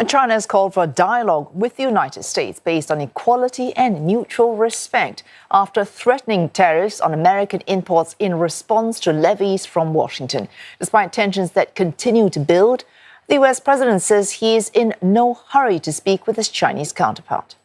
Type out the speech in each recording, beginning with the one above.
China has called for a dialogue with the United States based on equality and mutual respect after threatening tariffs on American imports in response to levies from Washington. Despite tensions that continue to build, the US president says he is in no hurry to speak with his Chinese counterpart.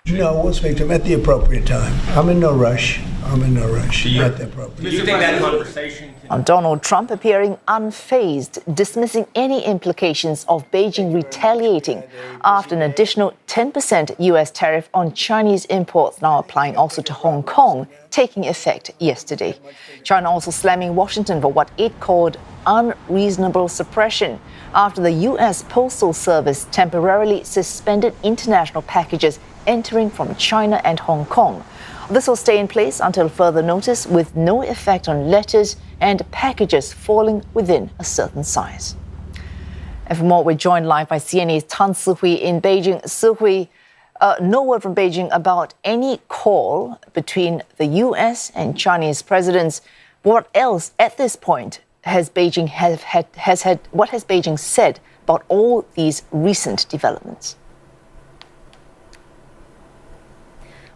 No, we'll speak to him at the appropriate time. I'm in no rush. At the appropriate time. Do you think that conversation On Donald Trump appearing unfazed, dismissing any implications of Beijing retaliating after an additional 10% US tariff on Chinese imports now applying also to Hong Kong, taking effect yesterday. China also slamming Washington for what it called unreasonable suppression after the US Postal Service temporarily suspended international packages entering from China and Hong Kong. This will stay in place until further notice, with no effect on letters and packages falling within a certain size. And for more, we're joined live by CNA's Si Hui in Beijing. Si Hui, no word from Beijing about any call between the US and Chinese presidents. What else at this point has Beijing what has Beijing said about all these recent developments?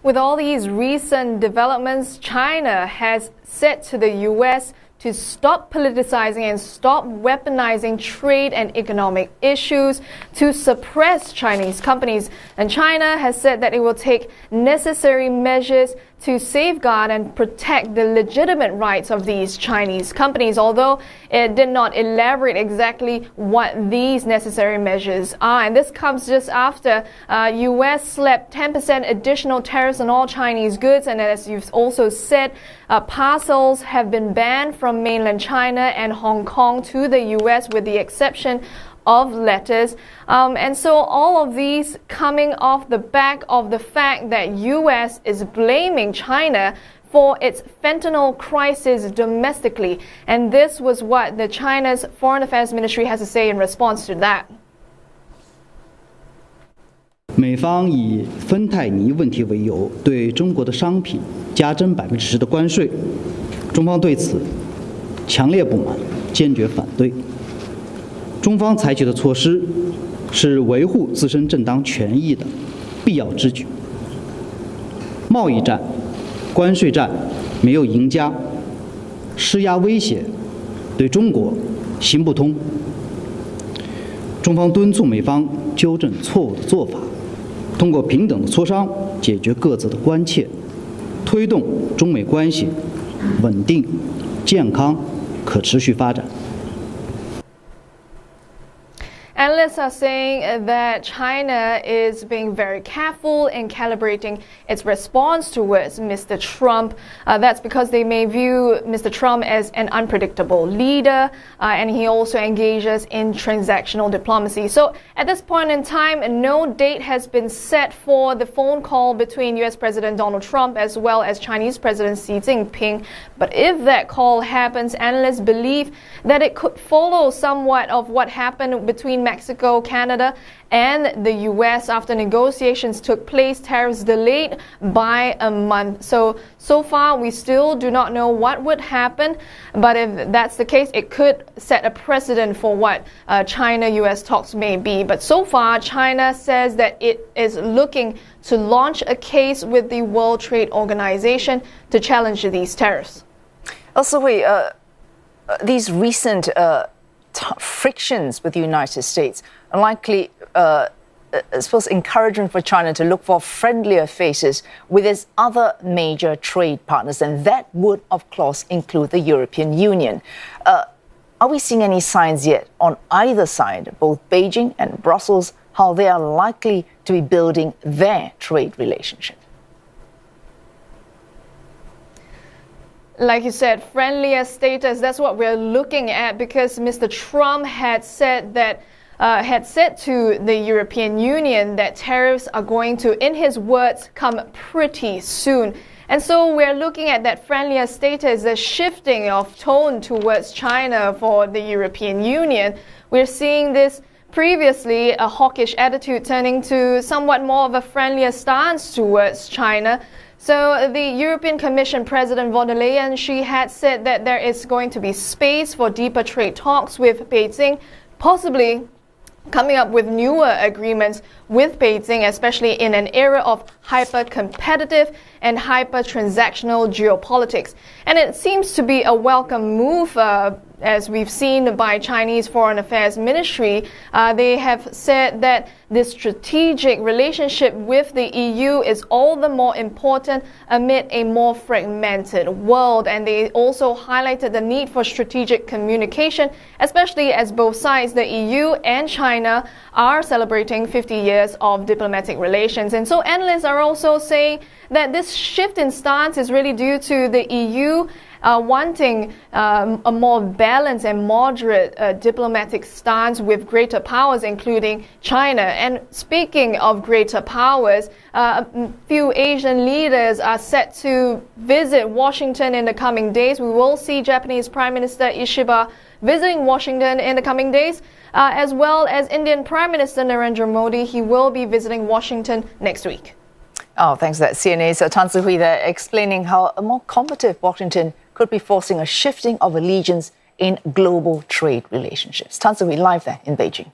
With all these recent developments, China has said to the U.S. to stop politicizing and stop weaponizing trade and economic issues to suppress Chinese companies. And China has said that it will take necessary measures to safeguard and protect the legitimate rights of these Chinese companies, although it did not elaborate exactly what these necessary measures are. And this comes just after U.S. slapped 10% additional tariffs on all Chinese goods. And as you've also said, parcels have been banned from mainland China and Hong Kong to the U.S. with the exception of letters. And so all of these coming off the back of the fact that U.S. is blaming China for its fentanyl crisis domestically. And this was what the China's Foreign Affairs Ministry has to say in response to that. 美方以芬太尼问题为由，对中国的商品加征10%的关税，中方对此强烈不满，坚决反对。中方采取的措施是维护自身正当权益的必要之举。贸易战、关税战没有赢家，施压威胁对中国行不通。中方敦促美方纠正错误的做法，通过平等的磋商解决各自的关切，推动中美关系稳定、健康、可持续发展。 Analysts are saying that China is being very careful in calibrating its response towards Mr. Trump. That's because they may view Mr. Trump as an unpredictable leader, and he also engages in transactional diplomacy. So at this point in time, no date has been set for the phone call between US President Donald Trump as well as Chinese President Xi Jinping. But if that call happens, analysts believe that it could follow somewhat of what happened between Mexico, Canada, and the U.S. after negotiations took place, tariffs delayed by a month. So far, we still do not know what would happen. But if that's the case, it could set a precedent for what China-U.S. talks may be. But so far, China says that it is looking to launch a case with the World Trade Organization to challenge these tariffs. Also, these recent frictions with the United States are likely, I suppose, encouragement for China to look for friendlier faces with its other major trade partners, and that would, of course, include the European Union. Are we seeing any signs yet on either side, both Beijing and Brussels, how they are likely to be building their trade relationship? Like you said, friendlier status, that's what we're looking at, because Mr. Trump had said that to the European Union that tariffs are going to, in his words, come pretty soon. And so we're looking at that friendlier status, a shifting of tone towards China for the European Union. We're seeing this previously, a hawkish attitude turning to somewhat more of a friendlier stance towards China. So the European Commission President von der Leyen, she had said that there is going to be space for deeper trade talks with Beijing, possibly coming up with newer agreements with Beijing, especially in an era of hyper-competitive and hyper-transactional geopolitics. And it seems to be a welcome move, as we've seen by Chinese Foreign Affairs Ministry. They have said that this strategic relationship with the EU is all the more important amid a more fragmented world. And they also highlighted the need for strategic communication, especially as both sides, the EU and China, are celebrating 50 years of diplomatic relations. And so analysts are also saying that this shift in stance is really due to the EU wanting a more balanced and moderate diplomatic stance with greater powers, including China. And speaking of greater powers, a few Asian leaders are set to visit Washington in the coming days. We will see Japanese Prime Minister Ishiba visiting Washington in the coming days, as well as Indian Prime Minister Narendra Modi. He will be visiting Washington next week. Oh, thanks for that, CNA's Tan Si Hui there, explaining how a more combative Washington could be forcing a shifting of allegiance in global trade relationships. Tan Si Hui live there in Beijing.